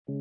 Oh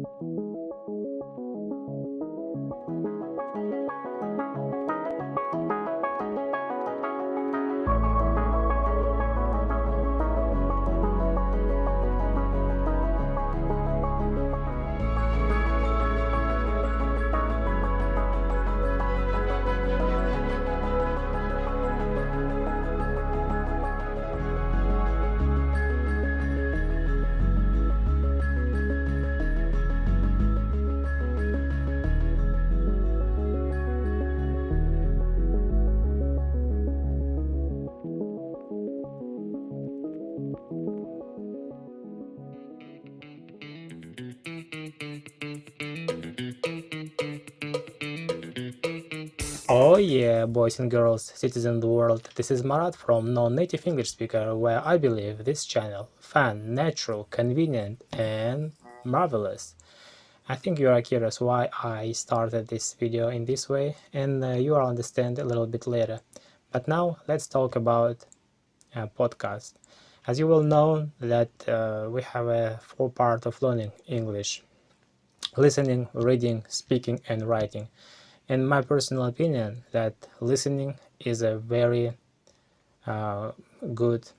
yeah, boys and girls, citizens of the world, this is Marat from Non-Native English Speaker, where I believe this channel, fun, natural, convenient, and marvelous. I think you are curious why I started this video in this way, and you will understand a little bit later. But now let's talk about podcast. As you will know that we have a four part of learning English: listening, reading, speaking, and writing. In my personal opinion, that listening is a very good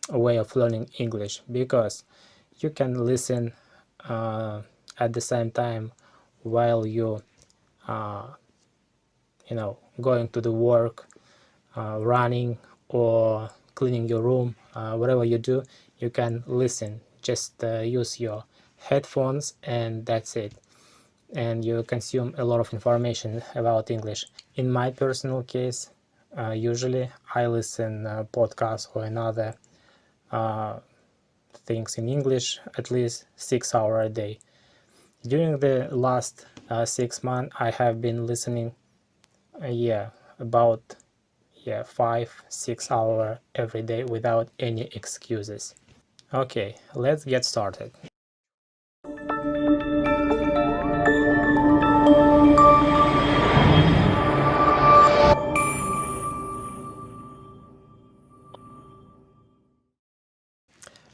way of learning English, because you can listen at the same time while you going to the work, running, or cleaning your room. Whatever you do, you can listen. Just use your headphones and that's it, and you consume a lot of information about English. In my personal case, usually I listen podcasts or another things in English at least 6 hours a day. During the last 6 months, I have been listening about 5-6 hours every day without any excuses. Okay, let's get started.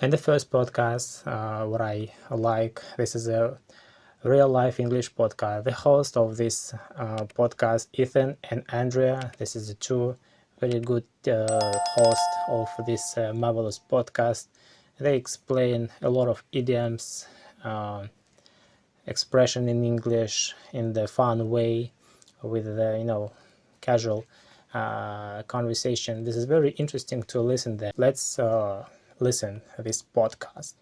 And the first podcast, what I like, this is a real life English podcast. The host of this podcast, Ethan and Andrea, this is the two very good hosts of this marvelous podcast. They explain a lot of idioms, expression in English in the fun way, with the casual conversation. This is very interesting to listen to. Let's listen to this podcast.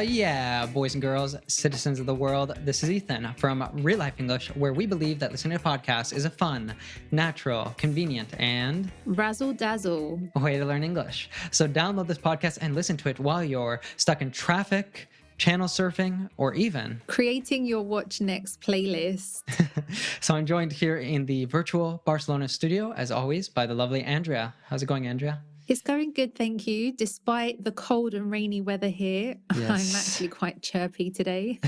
Yeah, boys and girls, citizens of the world, this is Ethan from Real Life English, where we believe that listening to podcasts is a fun, natural, convenient, and razzle-dazzle way to learn English. So download this podcast and listen to it while you're stuck in traffic, channel surfing, or even creating your Watch Next playlist. So I'm joined here in the virtual Barcelona studio, as always, by the lovely Andrea. How's it going, Andrea? It's going good, thank you. Despite the cold and rainy weather here, Yes. I'm actually quite chirpy today.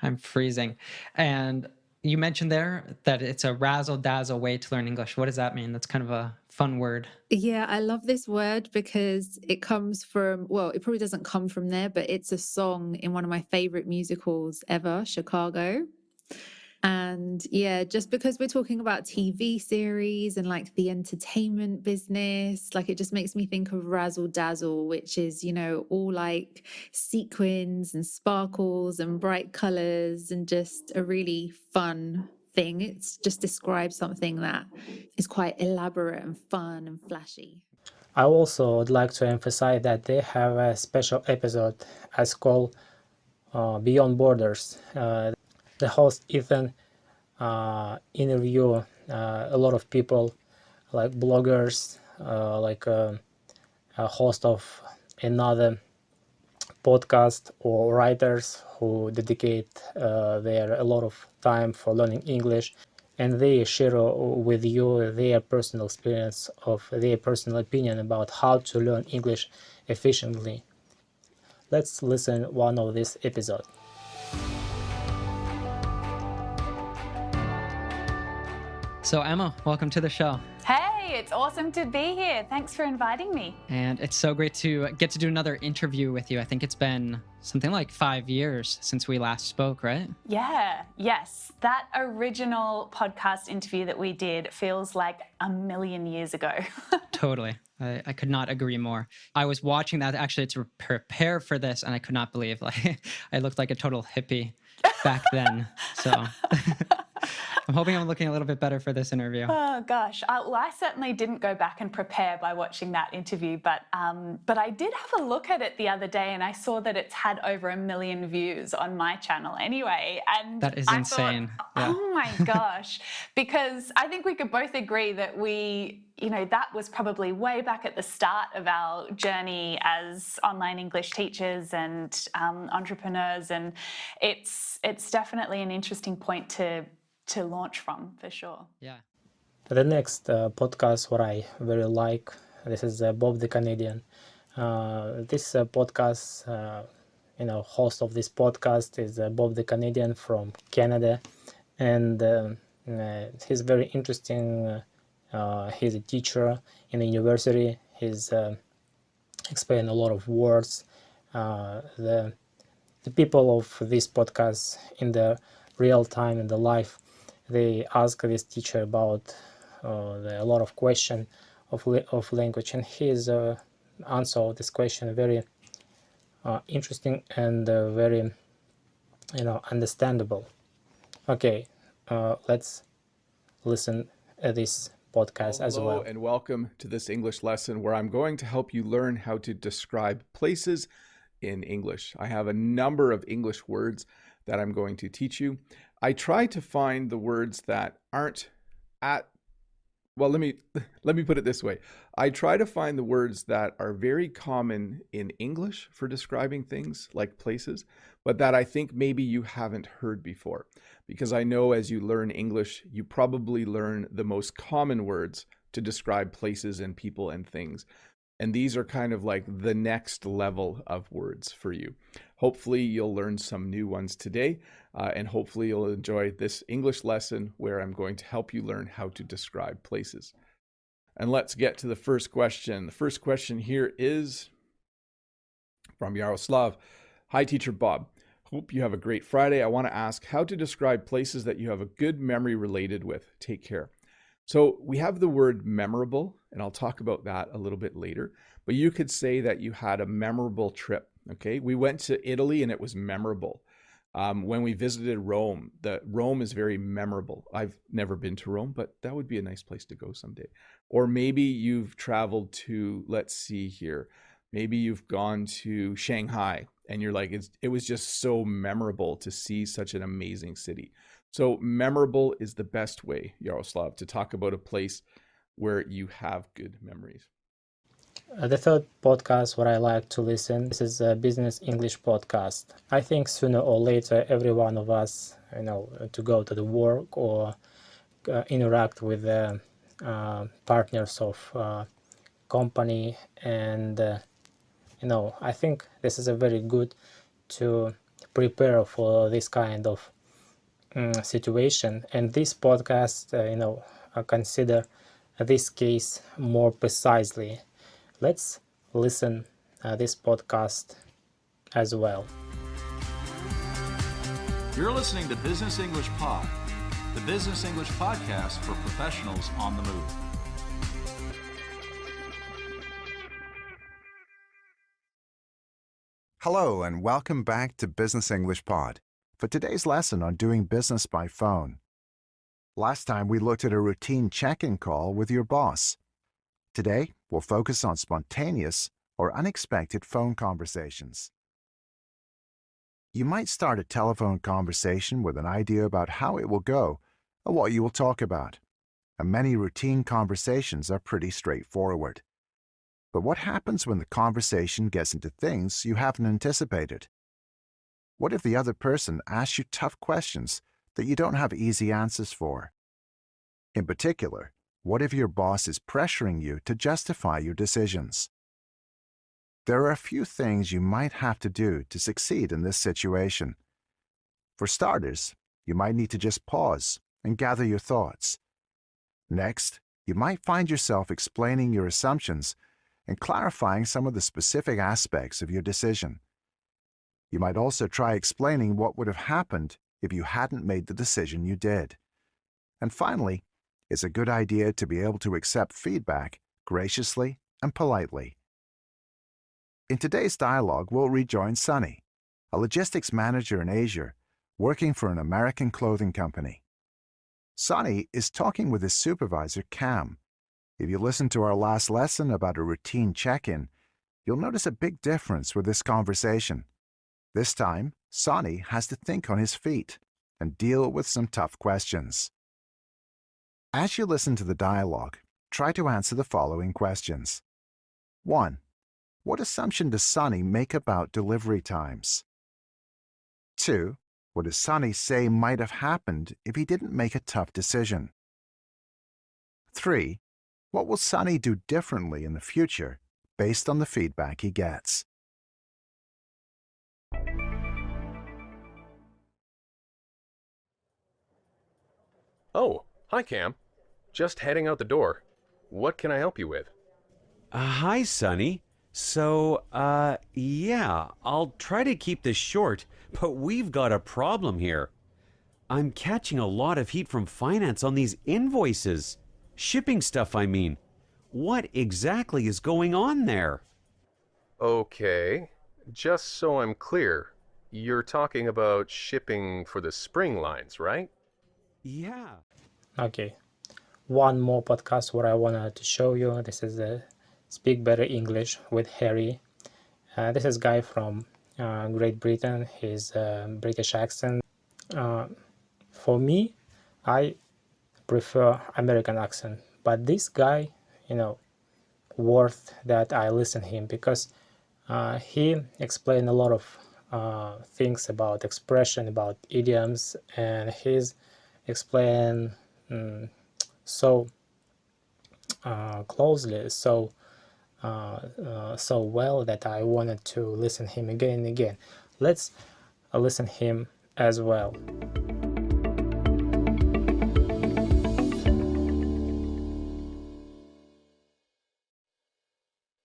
I'm freezing. And you mentioned there that it's a razzle-dazzle way to learn English. What does that mean? That's kind of a fun word. Yeah, I love this word because it comes from, well, it probably doesn't come from there, but it's a song in one of my favorite musicals ever, Chicago. And yeah, just because we're talking about TV series and like the entertainment business, like it just makes me think of razzle dazzle, which is, all like sequins and sparkles and bright colors and just a really fun thing. It's just describes something that is quite elaborate and fun and flashy. I also would like to emphasize that they have a special episode as called Beyond Borders. The host Ethan interview a lot of people, like bloggers, like a host of another podcast, or writers who dedicate a lot of time for learning English, and they share with you their personal experience, of their personal opinion about how to learn English efficiently. Let's listen one of this episode. So Emma, welcome to the show. Hey, It's awesome to be here. Thanks for inviting me. And it's so great to get to do another interview with you. I think it's been something like 5 years since we last spoke, right? Yes. That original podcast interview that we did feels like a million years ago. Totally. I could not agree more. I was watching that actually to prepare for this, and I could not believe like I looked like a total hippie back then. So I'm hoping I'm looking a little bit better for this interview. Oh gosh, well, I certainly didn't go back and prepare by watching that interview, but I did have a look at it the other day, and I saw that it's had over 1 million views on my channel anyway. And that is I insane. Thought, oh my gosh, because I think we could both agree that that was probably way back at the start of our journey as online English teachers and entrepreneurs, and it's definitely an interesting point to launch from, for sure. Yeah. The next podcast what I very like, this is Bob the Canadian. This podcast, host of this podcast is Bob the Canadian from Canada, and he's very interesting. He's a teacher in a university. He's explained a lot of words. The people of this podcast in the real time in the life, they ask this teacher about a lot of question of language, and his answer this question very interesting and very understandable. Okay, let's listen at this podcast as well. Hello and welcome to this English lesson where I'm going to help you learn how to describe places in English. I have a number of English words that I'm going to teach you. I try to find the words that aren't let me put it this way. I try to find the words that are very common in English for describing things like places, but that I think maybe you haven't heard before. Because I know as you learn English, you probably learn the most common words to describe places and people and things. And these are kind of like the next level of words for you. Hopefully you'll learn some new ones today, and hopefully you'll enjoy this English lesson where I'm going to help you learn how to describe places. And let's get to the first question. The first question here is from Yaroslav. Hi, Teacher Bob. Hope you have a great Friday. I want to ask how to describe places that you have a good memory related with. Take care. So we have the word memorable, and I'll talk about that a little bit later, but you could say that you had a memorable trip, okay? We went to Italy and it was memorable. When we visited Rome, Rome is very memorable. I've never been to Rome, but that would be a nice place to go someday. Or maybe you've traveled to, let's see here, maybe you've gone to Shanghai and you're like, it was just so memorable to see such an amazing city. So memorable is the best way, Yaroslav, to talk about a place where you have good memories. The third podcast what I like to listen, this is a business English podcast. I think sooner or later every one of us, to go to the work or interact with partners of company, and I think this is a very good to prepare for this kind of situation, and this podcast consider this case more precisely. Let's listen this podcast as well. You're listening to Business English Pod, the business English podcast for professionals on the move. Hello and welcome back to Business English Pod for today's lesson on doing business by phone. Last time we looked at a routine check-in call with your boss. Today, we'll focus on spontaneous or unexpected phone conversations. You might start a telephone conversation with an idea about how it will go or what you will talk about, and many routine conversations are pretty straightforward. But what happens when the conversation gets into things you haven't anticipated? What if the other person asks you tough questions that you don't have easy answers for? In particular, what if your boss is pressuring you to justify your decisions? There are a few things you might have to do to succeed in this situation. For starters, you might need to just pause and gather your thoughts. Next, you might find yourself explaining your assumptions and clarifying some of the specific aspects of your decision. You might also try explaining what would have happened if you hadn't made the decision you did. And finally, it's a good idea to be able to accept feedback graciously and politely. In today's dialogue, we'll rejoin Sunny, a logistics manager in Asia, working for an American clothing company. Sunny is talking with his supervisor, Cam. If you listen to our last lesson about a routine check-in, you'll notice a big difference with this conversation. This time, Sunny has to think on his feet and deal with some tough questions. As you listen to the dialogue, try to answer the following questions. 1. What assumption does Sunny make about delivery times? 2. What does Sunny say might have happened if he didn't make a tough decision? 3. What will Sunny do differently in the future based on the feedback he gets? Oh, hi Cam. Just heading out the door. What can I help you with? Hi, Sonny. So, yeah, I'll try to keep this short, but we've got a problem here. I'm catching a lot of heat from finance on these invoices. Shipping stuff, I mean. What exactly is going on there? Okay, just so I'm clear, you're talking about shipping for the spring lines, right? Yeah. Okay, one more podcast where I wanted to show you. This is Speak Better English with Harry. This is guy from Great Britain. His British accent. For me, I prefer American accent, but this guy, worth that I listen him, because he explained a lot of things about expression, about idioms, and he's explained so closely, so well, that I wanted to listen him again and again. Let's listen him as well.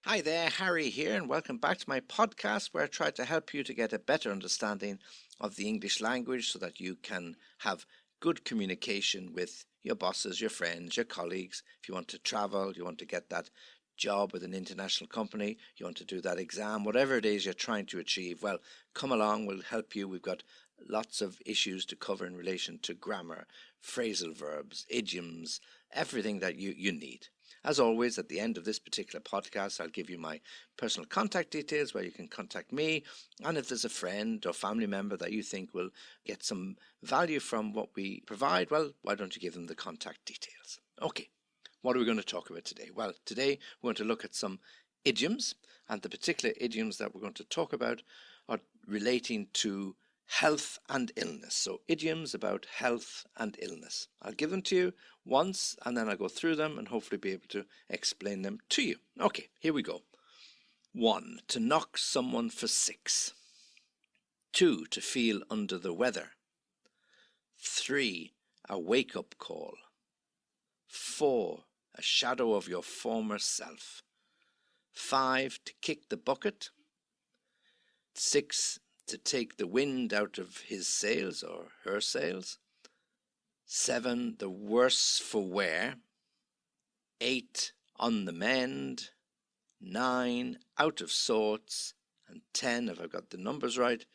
Hi there, Harry here, and welcome back to my podcast where I try to help you to get a better understanding of the English language so that you can have good communication with your bosses, your friends, your colleagues. If you want to travel, you want to get that job with an international company, you want to do that exam, whatever it is you're trying to achieve, well, come along, we'll help you. We've got lots of issues to cover in relation to grammar, phrasal verbs, idioms, everything that you need. As always, at the end of this particular podcast, I'll give you my personal contact details where you can contact me. And if there's a friend or family member that you think will get some value from what we provide, well, why don't you give them the contact details? Okay, what are we going to talk about today? Well, today we're going to look at some idioms, and the particular idioms that we're going to talk about are relating to health and illness. So idioms about health and illness. I'll give them to you once and then I'll go through them and hopefully be able to explain them to you. Okay, here we go. 1. To knock someone for 6. 2. To feel under the weather. 3. A wake-up call. 4. A shadow of your former self. 5. To kick the bucket. 6. To take the wind out of his sails or her sails. 7. The worse for wear. 8. On the mend. 9. Out of sorts. And 10, if I've got the numbers right,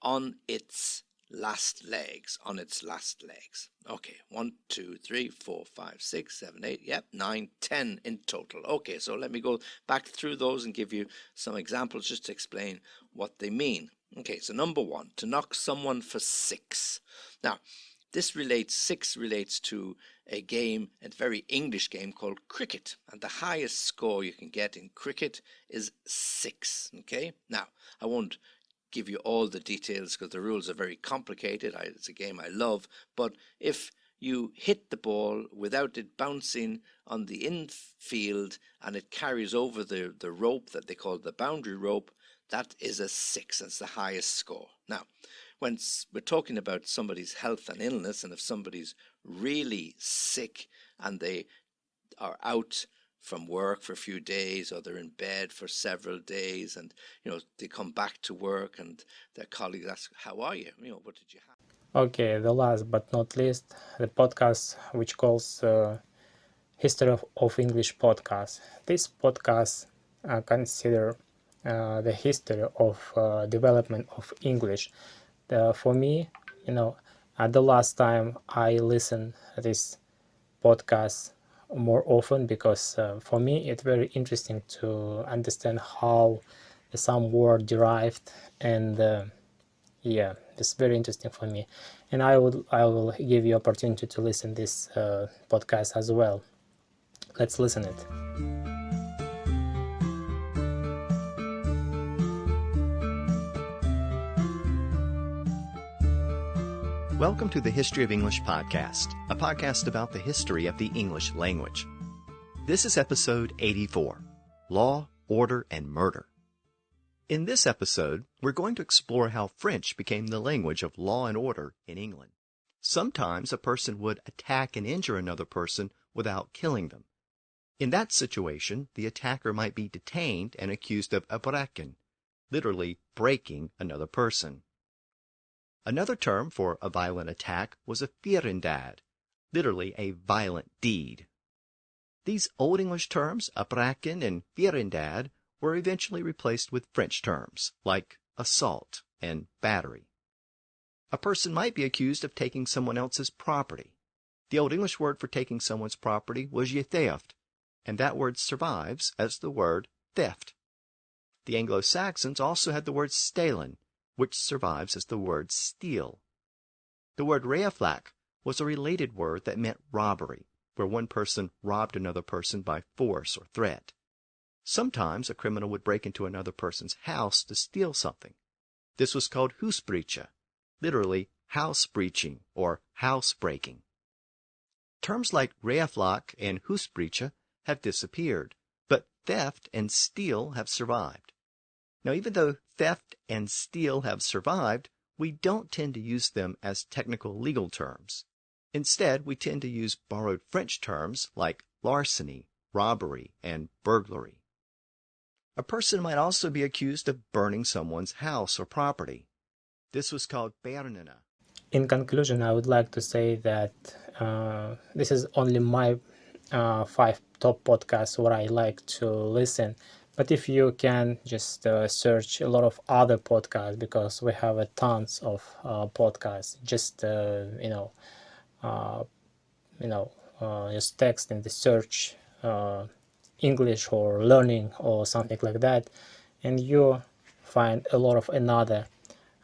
on its last legs. On its last legs. Okay, 1, 2, 3, 4, 5, 6, 7, 8, yep, 9, 10 in total. Okay, so let me go back through those and give you some examples just to explain what they mean. Okay, so number 1, to knock someone for 6. Now, this relates, 6 relates to a game, a very English game called cricket. And the highest score you can get in cricket is 6. Okay, now, I won't give you all the details because the rules are very complicated. It's a game I love. But if you hit the ball without it bouncing on the infield and it carries over the rope that they call the boundary rope, that is a 6. That's the highest score. Now, when we're talking about somebody's health and illness, and if somebody's really sick and they are out from work for a few days, or they're in bed for several days, and they come back to work and their colleagues ask, how are you? What did you have? Okay, the last but not least, the podcast which calls History of English podcast. This podcast consider the history of development of English. For me, the last time I listened this podcast more often, because for me it's very interesting to understand how some word derived, and yeah, it's very interesting for me, and I will give you opportunity to listen this podcast as well. Let's listen it. Welcome to the History of English podcast, a podcast about the history of the English language. This is episode 84, Law, Order, and Murder. In this episode, we're going to explore how French became the language of law and order in England. Sometimes a person would attack and injure another person without killing them. In that situation, the attacker might be detained and accused of abraken, literally breaking another person. Another term for a violent attack was a vierendad, literally a violent deed. These Old English terms, abraken and vierendad, were eventually replaced with French terms, like assault and battery. A person might be accused of taking someone else's property. The Old English word for taking someone's property was theft, and that word survives as the word theft. The Anglo-Saxons also had the word stelen, which survives as the word steal. The word reaflac was a related word that meant robbery, where one person robbed another person by force or threat. Sometimes a criminal would break into another person's house to steal something. This was called husbrecha, literally house breaching or house breaking. Terms like reaflac and husbrecha have disappeared, but theft and steal have survived. Now, even though theft and steal have survived, we don't tend to use them as technical legal terms. Instead, we tend to use borrowed French terms like larceny, robbery, and burglary. A person might also be accused of burning someone's house or property. This was called bernina. In conclusion, I would like to say that this is only my 5 top podcasts where I like to listen. But if you can just search a lot of other podcasts, because we have tons of podcasts, just just text in the search English or learning or something like that, and you find a lot of another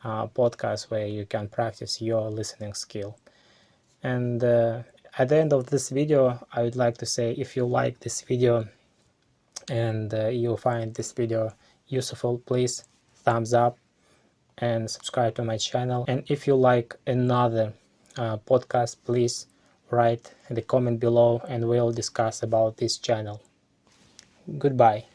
podcasts where you can practice your listening skill. And at the end of this video, I would like to say, if you like this video and you find this video useful, please thumbs up and subscribe to my channel. And if you like another podcast, please write in the comment below and we'll discuss about this channel. Goodbye.